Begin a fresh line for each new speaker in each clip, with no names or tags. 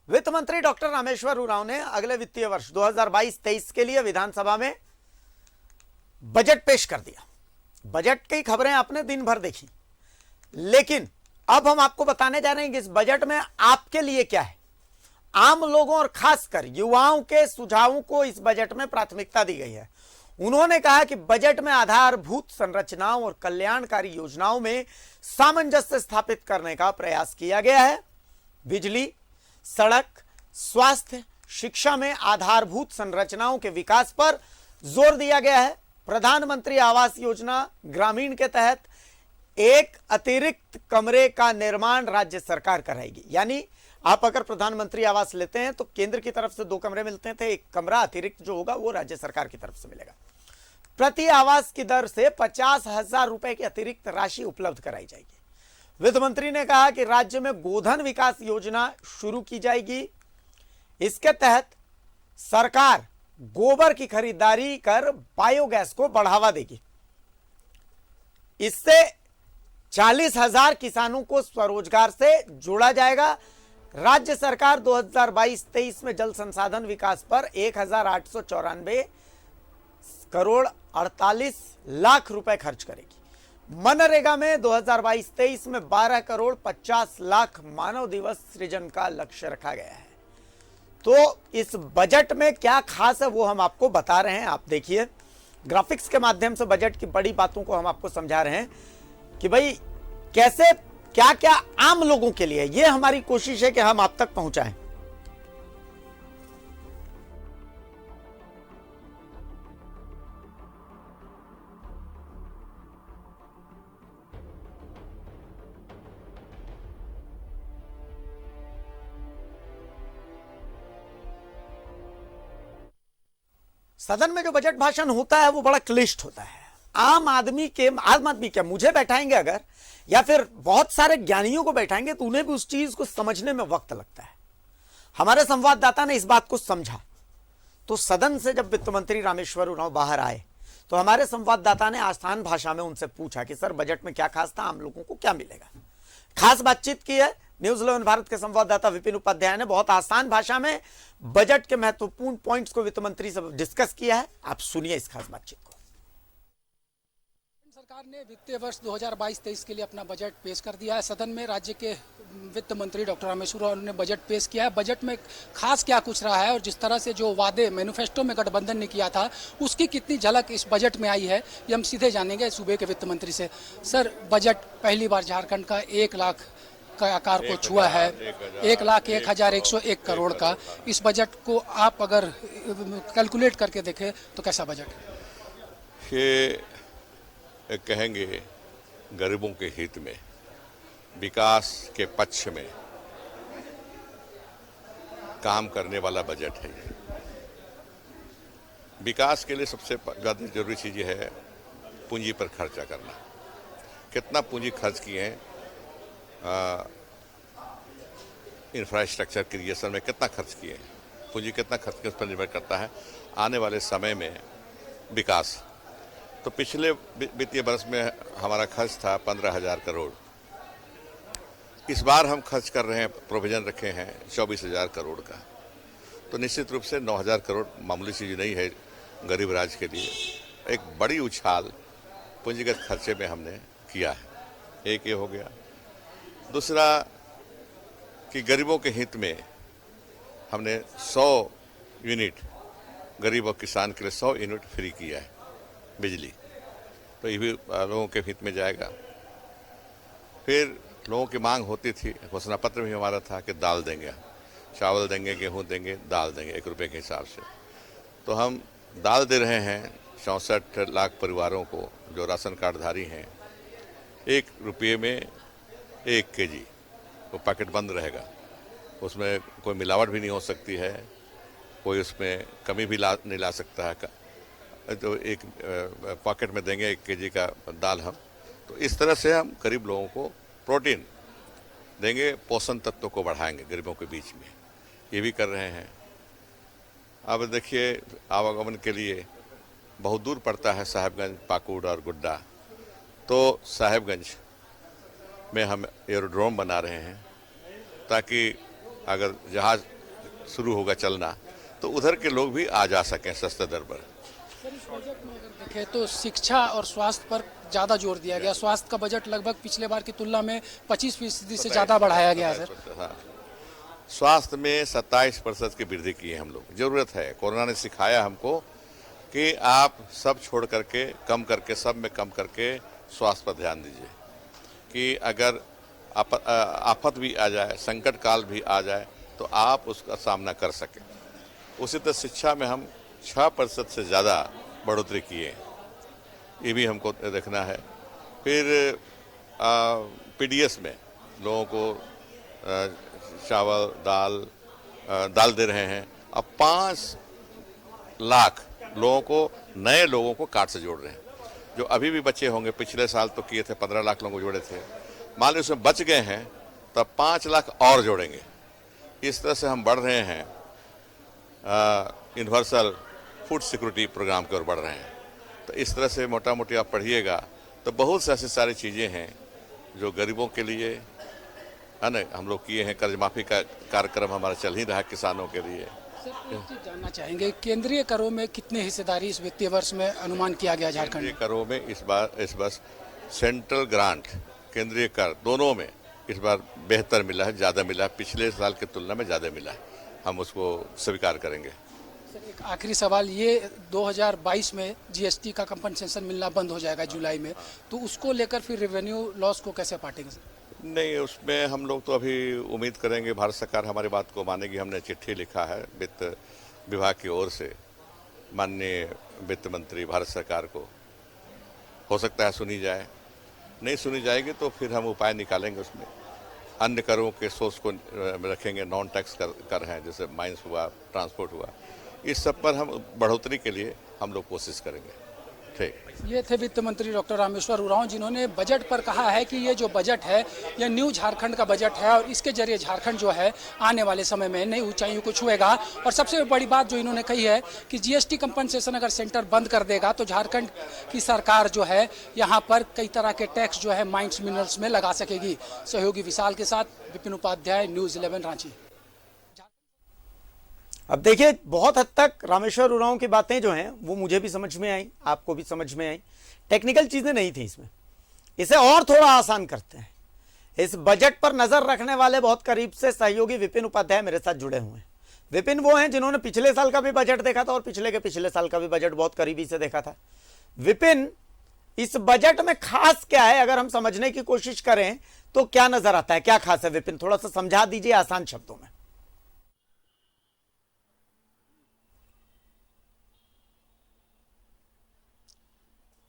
वित्त मंत्री डॉक्टर रामेश्वर उरांव ने अगले वित्तीय वर्ष 2022-23 के लिए विधानसभा में बजट पेश कर दिया। बजट की खबरें आपने दिन भर देखी, लेकिन अब हम आपको बताने जा रहे हैं कि इस बजट में आपके लिए क्या है। आम लोगों और खासकर युवाओं के सुझावों को इस बजट में प्राथमिकता दी गई है। उन्होंने कहा कि बजट में आधारभूत संरचनाओं और कल्याणकारी योजनाओं में सामंजस्य स्थापित करने का प्रयास किया गया है। बिजली, सड़क, स्वास्थ्य, शिक्षा में आधारभूत संरचनाओं के विकास पर जोर दिया गया है। प्रधानमंत्री आवास योजना ग्रामीण के तहत एक अतिरिक्त कमरे का निर्माण राज्य सरकार कराएगी। यानी आप अगर प्रधानमंत्री आवास लेते हैं तो केंद्र की तरफ से 2 कमरे मिलते थे, एक कमरा अतिरिक्त जो होगा वो राज्य सरकार की तरफ से मिलेगा। प्रति आवास की दर से 50,000 रुपए की अतिरिक्त राशि उपलब्ध कराई जाएगी। वित्त मंत्री ने कहा कि राज्य में गोधन विकास योजना शुरू की जाएगी। इसके तहत सरकार गोबर की खरीदारी कर बायोगैस को बढ़ावा देगी। इससे 40,000 किसानों को स्वरोजगार से जोड़ा जाएगा। राज्य सरकार 2022-23 में जल संसाधन विकास पर 1,894 करोड़ 48 लाख रुपए खर्च करेगी। मनरेगा में 2022-23 में 12 करोड़ 50 लाख मानव दिवस सृजन का लक्ष्य रखा गया है। तो इस बजट में क्या खास है वो हम आपको बता रहे हैं। आप देखिए, ग्राफिक्स के माध्यम से बजट की बड़ी बातों को हम आपको समझा रहे हैं कि भाई कैसे क्या क्या आम लोगों के लिए, ये हमारी कोशिश है कि हम आप तक पहुंचाएं। सदन में जो बजट भाषण होता है वो बड़ा क्लिष्ट होता है। आम आदमी क्या मुझे बैठाएंगे अगर, या फिर बहुत सारे ज्ञानियों को बैठाएंगे तो उन्हें भी उस चीज को समझने में वक्त लगता है। हमारे संवाददाता ने इस बात को समझा। तो सदन से जब वित्त मंत्री रामेश्वर उरांव बाहर आए तो हमारे संवाददाता ने आसान भाषा में उनसे पूछा कि सर बजट में क्या खास था, आम लोगों को क्या मिलेगा। खास बातचीत की है न्यूज 11 भारत के संवाददाता विपिन उपाध्याय ने। बहुत आसान भाषा में बजट के महत्वपूर्ण पॉइंट्स को वित्त मंत्री से डिस्कस किया है। आप सुनिए इस खास बातचीत को।
सरकार ने वित्तीय वर्ष 2022-23 के लिए अपना बजट पेश कर दिया है। सदन में राज्य के वित्त मंत्री डॉक्टर रामेश्वर उरांव ने बजट पेश किया है। बजट में खास क्या कुछ रहा है और जिस तरह से जो वादे मैनिफेस्टो में गठबंधन ने किया था उसकी कितनी झलक इस बजट में आई है, ये हम सीधे जानेंगे सूबे के वित्त मंत्री से। सर, बजट पहली बार झारखंड का 1 लाख का आकार को छुआ है, 1,01,101 करोड़ का। इस बजट को आप अगर कैलकुलेट करके देखें तो कैसा बजट है?
ये कहेंगे गरीबों के हित में, विकास के पक्ष में काम करने वाला बजट है। विकास के लिए सबसे ज़्यादा जरूरी चीज़ ये है पूंजी पर खर्चा करना। कितना पूंजी खर्च किए हैं इंफ्रास्ट्रक्चर क्रिएशन में, कितना खर्च किए हैं, पूंजी कितना खर्च किए, उस पर निर्भर करता है आने वाले समय में विकास। तो पिछले वित्तीय वर्ष में हमारा खर्च था 15,000 करोड़। इस बार हम खर्च कर रहे हैं, प्रोविजन रखे हैं 24,000 करोड़ का। तो निश्चित रूप से 9,000 करोड़ मामूली चीज़ नहीं है गरीब राज्य के लिए। एक बड़ी उछाल पूंजीगत खर्चे में हमने किया है। एक ये हो गया। दूसरा कि गरीबों के हित में हमने 100 यूनिट गरीब और किसान के लिए 100 यूनिट फ्री किया है बिजली। तो ये भी लोगों के हित में जाएगा। फिर लोगों की मांग होती थी, घोषणा पत्र भी हमारा था कि दाल देंगे, चावल देंगे, गेहूं देंगे, दाल देंगे 1 रुपये के हिसाब से। तो हम दाल दे रहे हैं 64 लाख परिवारों को जो राशन कार्डधारी हैं। 1 रुपये में 1 केजी वो पैकेट बंद रहेगा, उसमें कोई मिलावट भी नहीं हो सकती है, कोई उसमें कमी भी नहीं ला सकता है। तो एक पॉकेट में देंगे 1 केजी का दाल हम। तो इस तरह से हम गरीब लोगों को प्रोटीन देंगे, पोषण तत्वों को बढ़ाएंगे गरीबों के बीच में। ये भी कर रहे हैं। अब देखिए, आवागमन के लिए बहुत दूर पड़ता है साहेबगंज, पाकुड़ और गुड्डा। तो साहेबगंज में हम एरोड्रोम बना रहे हैं ताकि अगर जहाज़ शुरू होगा चलना, तो उधर के लोग भी आ जा सकें सस्ते दर पर।
सर, इस बजट में अगर देखें तो शिक्षा और स्वास्थ्य पर ज़्यादा जोर दिया गया। स्वास्थ्य का बजट लगभग पिछले बार की तुलना में 25% से ज़्यादा बढ़ाया गया है सर।
हाँ, स्वास्थ्य में 27% की वृद्धि की है हम लोग। जरूरत है, कोरोना ने सिखाया हमको कि आप सब छोड़ करके, कम करके, सब में कम करके स्वास्थ्य पर ध्यान दीजिए कि अगर आफत भी आ जाए, संकट काल भी आ जाए, तो आप उसका सामना कर सकें। उसी तरह शिक्षा में हम 6% से ज़्यादा बढ़ोतरी किए, ये भी हमको देखना है। फिर पीडीएस में लोगों को चावल, दाल दे रहे हैं। अब 5 लाख लोगों को, नए लोगों को कार्ड से जोड़ रहे हैं, जो अभी भी बचे होंगे। पिछले साल तो किए थे, 15 लाख लोगों को जोड़े थे। मान लीजिए उसमें बच गए हैं, तब 5 लाख और जोड़ेंगे। इस तरह से हम बढ़ रहे हैं, यूनिवर्सल फूड सिक्योरिटी प्रोग्राम की ओर बढ़ रहे हैं। तो इस तरह से मोटा मोटी आप पढ़िएगा तो बहुत से ऐसी सारी चीज़ें हैं जो गरीबों के लिए है ना, हम लोग किए हैं। कर्ज माफ़ी का कार्यक्रम हमारा चल ही रहा है किसानों के लिए।
सर, एक चीज़ जानना चाहेंगे, केंद्रीय करों में कितने हिस्सेदारी इस वित्तीय वर्ष में अनुमान किया गया झारखंड में?
केंद्रीय करों में इस बार सेंट्रल ग्रांट, केंद्रीय कर दोनों में इस बार बेहतर मिला है, ज़्यादा मिला है। पिछले साल की तुलना में ज़्यादा मिला है, हम उसको स्वीकार करेंगे।
सर, एक आखिरी सवाल, ये 2022 में जीएसटी का कंपनसेशन मिलना बंद हो जाएगा जुलाई में, तो उसको लेकर फिर रेवेन्यू लॉस को कैसे पाटेंगे सर?
नहीं, उसमें हम लोग तो अभी उम्मीद करेंगे भारत सरकार हमारी बात को मानेगी। हमने चिट्ठी लिखा है वित्त विभाग की ओर से माननीय वित्त मंत्री भारत सरकार को। हो सकता है सुनी जाए, नहीं सुनी जाएगी तो फिर हम उपाय निकालेंगे। उसमें अन्य करों के सोर्स को रखेंगे, नॉन टैक्स कर हैं, जैसे माइंस हुआ, ट्रांसपोर्ट हुआ, इस सब पर हम बढ़ोतरी के लिए हम लोग कोशिश करेंगे। ठीक,
ये थे वित्त मंत्री डॉक्टर रामेश्वर उरांव, जिन्होंने बजट पर कहा है कि ये जो बजट है ये न्यू झारखंड का बजट है और इसके जरिए झारखंड जो है आने वाले समय में नई ऊंचाइयों को छुएगा। और सबसे बड़ी बात जो इन्होंने कही है कि जीएसटी कंपनसेशन अगर सेंटर बंद कर देगा तो झारखंड की सरकार जो है यहाँ पर कई तरह के टैक्स जो है माइंस मिनरल्स में लगा सकेगी। सहयोगी विशाल के साथ विपिन उपाध्याय, न्यूज़ 11 रांची।
अब देखिए, बहुत हद तक रामेश्वर उरांव की बातें जो हैं वो मुझे भी समझ में आई, आपको भी समझ में आई। टेक्निकल चीजें नहीं थी इसमें, इसे और थोड़ा आसान करते हैं। इस बजट पर नजर रखने वाले बहुत करीब से सहयोगी विपिन उपाध्याय मेरे साथ जुड़े हुए हैं। विपिन वो हैं जिन्होंने पिछले साल का भी बजट देखा था और पिछले के पिछले साल का भी बजट बहुत करीबी से देखा था। विपिन, इस बजट में खास क्या है, अगर हम समझने की कोशिश करें तो क्या नजर आता है, क्या खास है? विपिन, थोड़ा सा समझा दीजिए आसान शब्दों में।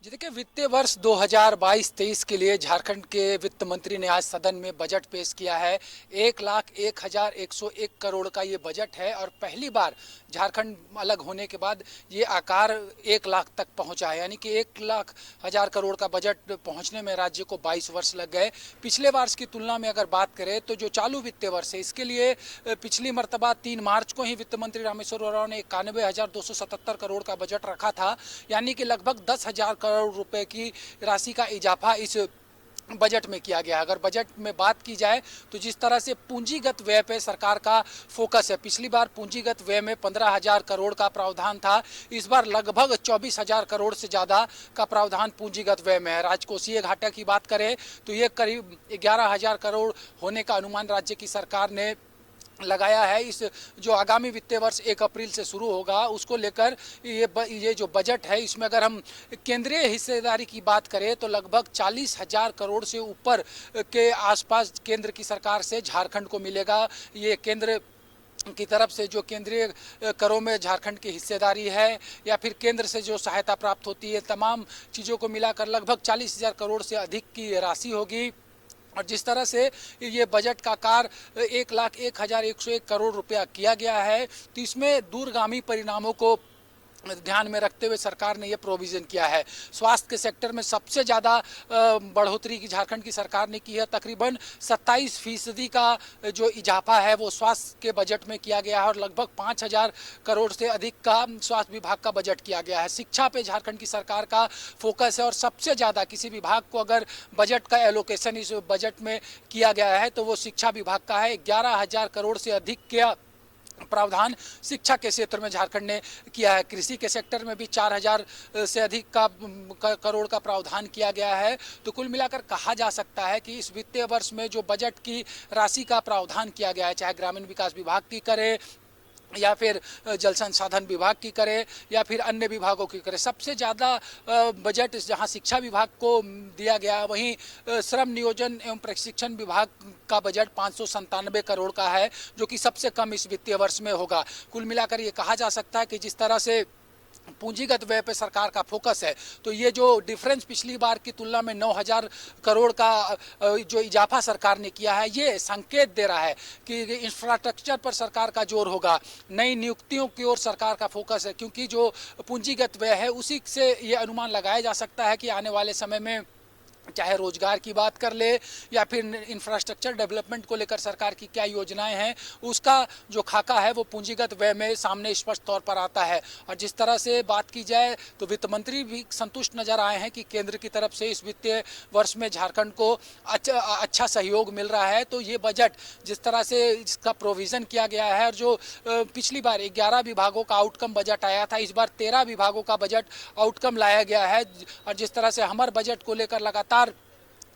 जी देखिए, वित्तीय वर्ष 2022-23 के लिए झारखंड के वित्त मंत्री ने आज सदन में बजट पेश किया है। 1,01,101 करोड़ का ये बजट है और पहली बार झारखंड अलग होने के बाद ये आकार 1 लाख तक पहुंचा है, यानी कि 1,00,000 करोड़ का बजट पहुंचने में राज्य को 22 वर्ष लग गए। पिछले वर्ष की तुलना में अगर बात करें तो जो चालू वित्तीय वर्ष है इसके लिए पिछली मर्तबा 3 मार्च को ही वित्त मंत्री रामेश्वर उरांव ने 91,277 करोड़ का बजट रखा था, यानी कि लगभग 10,000 करोड़ रुपए की राशि का इजाफा इस बजट में किया गया। अगर बजट में बात की जाए तो जिस तरह से पूंजीगत व्यय पे सरकार का फोकस है, पिछली बार पूंजीगत व्यय में 15,000 करोड़ का प्रावधान था, इस बार लगभग 24,000 करोड़ से ज़्यादा का प्रावधान पूंजीगत व्यय में है। राजकोषीय घाटा की बात करें तो ये करीब 11,000 करोड़ होने का अनुमान राज्य की सरकार ने लगाया है। इस जो आगामी वित्तीय वर्ष 1 अप्रैल से शुरू होगा उसको लेकर ये जो बजट है इसमें अगर हम केंद्रीय हिस्सेदारी की बात करें तो लगभग 40,000 करोड़ से ऊपर के आसपास केंद्र की सरकार से झारखंड को मिलेगा। ये केंद्र की तरफ से जो केंद्रीय करों में झारखंड की हिस्सेदारी है या फिर केंद्र से जो सहायता प्राप्त होती है, तमाम चीज़ों को मिलाकर लगभग 40,000 करोड़ से अधिक की राशि होगी। और जिस तरह से ये बजट का आकार 1,01,101 करोड़ रुपया किया गया है तो इसमें दूरगामी परिणामों को ध्यान में रखते हुए सरकार ने ये प्रोविज़न किया है। स्वास्थ्य के सेक्टर में सबसे ज़्यादा बढ़ोतरी की झारखंड की सरकार ने की है। तकरीबन 27% का जो इजाफा है वो स्वास्थ्य के बजट में किया गया है और लगभग 5,000 करोड़ से अधिक का स्वास्थ्य विभाग का बजट किया गया है। शिक्षा पे झारखंड की सरकार का फोकस है और सबसे ज़्यादा किसी विभाग को अगर बजट का एलोकेशन इस बजट में किया गया है तो वो शिक्षा विभाग का है। 11,000 करोड़ से अधिक का प्रावधान शिक्षा के क्षेत्र में झारखंड ने किया है। कृषि के सेक्टर में भी 4000 से अधिक करोड़ का प्रावधान किया गया है। तो कुल मिलाकर कहा जा सकता है कि इस वित्तीय वर्ष में जो बजट की राशि का प्रावधान किया गया है, चाहे ग्रामीण विकास विभाग की करे या फिर जल संसाधन विभाग की करे या फिर अन्य विभागों की करे, सबसे ज़्यादा बजट जहां शिक्षा विभाग को दिया गया, वहीं श्रम नियोजन एवं प्रशिक्षण विभाग का बजट 597 करोड़ का है, जो कि सबसे कम इस वित्तीय वर्ष में होगा। कुल मिलाकर ये कहा जा सकता है कि जिस तरह से पूंजीगत व्यय पे सरकार का फोकस है, तो ये जो डिफरेंस पिछली बार की तुलना में 9000 करोड़ का जो इजाफा सरकार ने किया है, ये संकेत दे रहा है कि इंफ्रास्ट्रक्चर पर सरकार का जोर होगा, नई नियुक्तियों की ओर सरकार का फोकस है, क्योंकि जो पूंजीगत व्यय है उसी से ये अनुमान लगाया जा सकता है कि आने वाले समय में चाहे रोजगार की बात कर ले या फिर इंफ्रास्ट्रक्चर डेवलपमेंट को लेकर सरकार की क्या योजनाएं हैं, उसका जो खाका है वो पूंजीगत व्यय में सामने स्पष्ट तौर पर आता है। और जिस तरह से बात की जाए तो वित्त मंत्री भी संतुष्ट नजर आए हैं कि केंद्र की तरफ से इस वित्तीय वर्ष में झारखंड को अच्छा सहयोग मिल रहा है। तो ये बजट जिस तरह से इसका प्रोविजन किया गया है, और जो पिछली बार 11 विभागों का आउटकम बजट आया था, इस बार 13 विभागों का बजट आउटकम लाया गया है। और जिस तरह से हमारे बजट को लेकर लगातार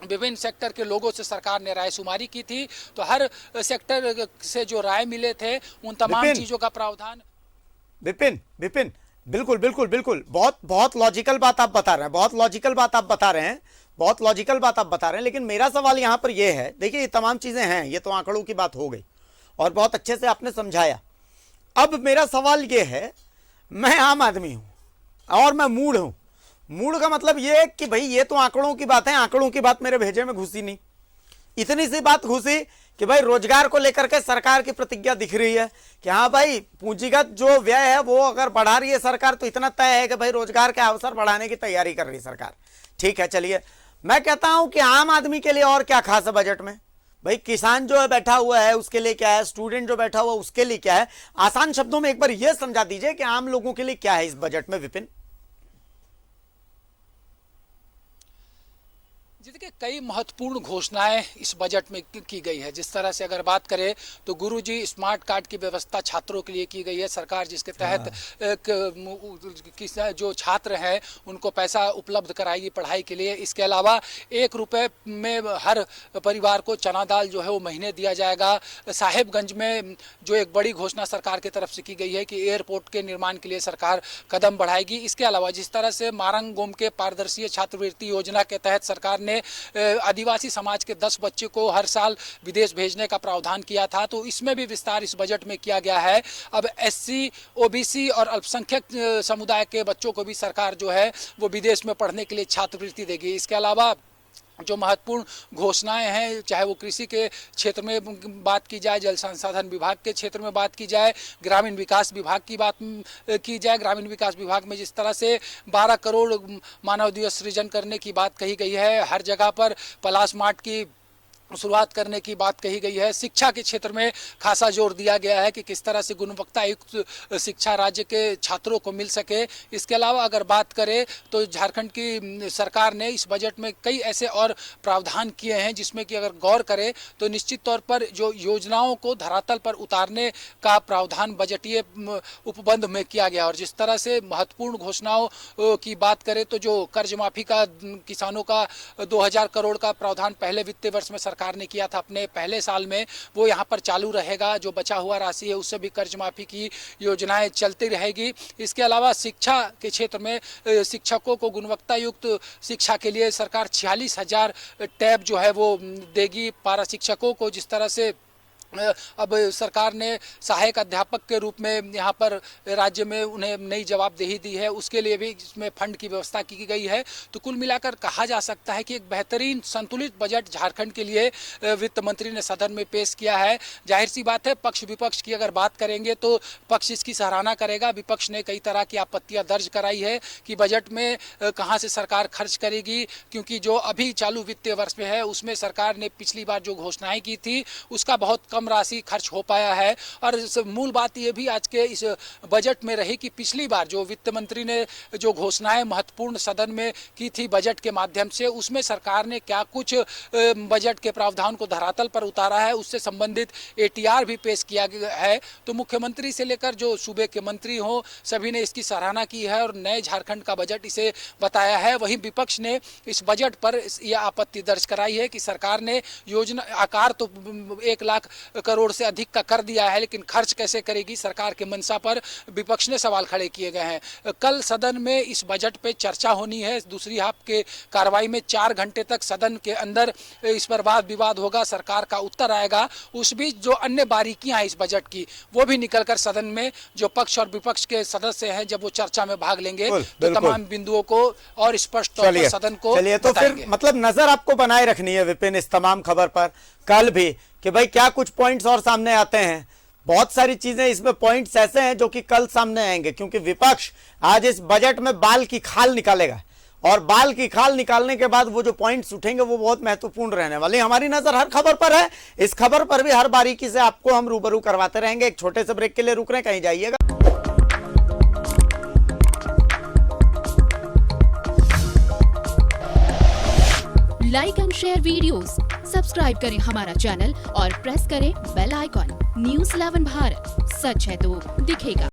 विभिन्न सेक्टर के लोगों से सरकार ने रायशुमारी की थी, तो हर सेक्टर से जो राय मिले थे उन तमाम चीजों का प्रावधान।
विपिन विपिन बिल्कुल बिल्कुल बिल्कुल, बहुत लॉजिकल बात आप बता रहे हैं, बहुत लॉजिकल बात आप बता रहे हैं, बहुत लॉजिकल बात आप बता रहे हैं। लेकिन मेरा सवाल यहां पर यह है, देखिए ये तमाम चीजें हैं, ये तो आंकड़ों की बात हो गई और बहुत अच्छे से आपने समझाया। अब मेरा सवाल यह है, मैं आम आदमी हूं और मैं मूढ़ हूं। मूड का मतलब ये है कि भाई ये तो आंकड़ों की बात है, आंकड़ों की बात मेरे भेजे में घुसी नहीं। इतनी सी बात घुसी कि भाई रोजगार को लेकर के सरकार की प्रतिज्ञा दिख रही है कि हाँ भाई पूंजीगत जो व्यय है वो अगर बढ़ा रही है सरकार, तो इतना तय है कि भाई रोजगार के अवसर बढ़ाने की तैयारी कर रही है सरकार। ठीक है, चलिए मैं कहता हूं कि आम आदमी के लिए और क्या खास है बजट में। भाई किसान जो है बैठा हुआ है उसके लिए क्या है, स्टूडेंट जो बैठा हुआ है उसके लिए क्या है। आसान शब्दों में एक बार यह समझा दीजिए कि आम लोगों के लिए क्या है इस बजट में विपिन।
जी देखिए, कई महत्वपूर्ण घोषणाएं इस बजट में की गई है। जिस तरह से अगर बात करें तो गुरुजी स्मार्ट कार्ड की व्यवस्था छात्रों के लिए की गई है सरकार, जिसके तहत जो छात्र हैं उनको पैसा उपलब्ध कराएगी पढ़ाई के लिए। इसके अलावा 1 रुपये में हर परिवार को चना दाल जो है वो महीने दिया जाएगा। साहेबगंज में जो एक बड़ी घोषणा सरकार की तरफ से की गई है कि एयरपोर्ट के निर्माण के लिए सरकार कदम बढ़ाएगी। इसके अलावा जिस तरह से मारंग गोम के पारदर्शी छात्रवृत्ति योजना के तहत सरकार ने आदिवासी समाज के 10 बच्चे को हर साल विदेश भेजने का प्रावधान किया था, तो इसमें भी विस्तार इस बजट में किया गया है। अब एससी, ओबीसी और अल्पसंख्यक समुदाय के बच्चों को भी सरकार जो है वो विदेश में पढ़ने के लिए छात्रवृत्ति देगी। इसके अलावा जो महत्वपूर्ण घोषणाएं हैं, चाहे वो कृषि के क्षेत्र में बात की जाए, जल संसाधन विभाग के क्षेत्र में बात की जाए, ग्रामीण विकास विभाग की बात की जाए, ग्रामीण विकास विभाग में जिस तरह से 12 करोड़ मानव दिवस सृजन करने की बात कही गई है, हर जगह पर पलाश मार्ट की शुरुआत करने की बात कही गई है। शिक्षा के क्षेत्र में खासा जोर दिया गया है कि किस तरह से गुणवत्ता युक्त शिक्षा राज्य के छात्रों को मिल सके। इसके अलावा अगर बात करें तो झारखंड की सरकार ने इस बजट में कई ऐसे और प्रावधान किए हैं जिसमें कि अगर गौर करें तो निश्चित तौर पर जो योजनाओं को धरातल पर उतारने का प्रावधान बजटीय उपबंध में किया गया। और जिस तरह से महत्वपूर्ण घोषणाओं की बात करें तो जो कर्ज माफी का किसानों का 2000 करोड़ का प्रावधान पहले वित्तीय वर्ष में सरकार ने किया था अपने पहले साल में, वो यहाँ पर चालू रहेगा। जो बचा हुआ राशि है उससे भी कर्ज माफी की योजनाएं चलती रहेगी। इसके अलावा शिक्षा के क्षेत्र में शिक्षकों को गुणवत्ता युक्त शिक्षा के लिए सरकार 46,000 टैब जो है वो देगी पारा शिक्षकों को। जिस तरह से अब सरकार ने सहायक अध्यापक के रूप में यहाँ पर राज्य में उन्हें नई जवाबदेही दी है, उसके लिए भी इसमें फंड की व्यवस्था की गई है। तो कुल मिलाकर कहा जा सकता है कि एक बेहतरीन संतुलित बजट झारखंड के लिए वित्त मंत्री ने सदन में पेश किया है। जाहिर सी बात है, पक्ष विपक्ष की अगर बात करेंगे तो पक्ष इसकी सराहना करेगा। विपक्ष ने कई तरह की आपत्तियां दर्ज कराई है कि बजट में कहाँ से सरकार खर्च करेगी, क्योंकि जो अभी चालू वित्तीय वर्ष में है उसमें सरकार ने पिछली बार जो घोषणाएं की थी उसका बहुत कम कम राशि खर्च हो पाया है। और मूल बात ये भी आज के इस बजट में रही कि पिछली बार जो वित्त मंत्री ने जो घोषणाएं महत्वपूर्ण सदन में की थी बजट के माध्यम से, उसमें सरकार ने क्या कुछ बजट के प्रावधान को धरातल पर उतारा है, उससे संबंधित एटीआर भी पेश किया गया है। तो मुख्यमंत्री से लेकर जो सूबे के मंत्री हों, सभी ने इसकी सराहना की है और नए झारखंड का बजट इसे बताया है। वहीं विपक्ष ने इस बजट पर यह आपत्ति दर्ज कराई है कि सरकार ने योजना आकार तो 1 लाख करोड़ से अधिक का कर दिया है, लेकिन खर्च कैसे करेगी सरकार के मंशा पर विपक्ष ने सवाल खड़े किए गए हैं। कल सदन में इस बजट पे चर्चा होनी है। दूसरी हाफ के कार्रवाई में 4 घंटे तक सदन के अंदर इस पर वाद विवाद होगा, सरकार का उत्तर आएगा। उस बीच जो अन्य बारीकियां हैं इस बजट की, वो भी निकलकर सदन में जो पक्ष और विपक्ष के सदस्य हैं, जब वो चर्चा में भाग लेंगे तो तमाम बिंदुओं को और स्पष्ट तौर पर सदन को
तो फिर मतलब नजर आपको बनाए रखनी है विपिन इस तमाम खबर पर कल भी कि भाई क्या कुछ पॉइंट्स और सामने आते हैं। बहुत सारी चीजें इसमें पॉइंट्स ऐसे हैं जो कि कल सामने आएंगे, क्योंकि विपक्ष आज इस बजट में बाल की खाल निकालेगा और बाल की खाल निकालने के बाद वो जो पॉइंट्स उठेंगे वो बहुत महत्वपूर्ण रहने वाले। हमारी नजर हर खबर पर है, इस खबर पर भी हर बारीकी से आपको हम रूबरू करवाते रहेंगे। एक छोटे से ब्रेक के लिए रुक रहे हैं, कहीं जाइएगा।
Like and share videos, subscribe करें हमारा चैनल और प्रेस करें बेल आइकॉन। न्यूज़ 11 भारत, सच है तो दिखेगा।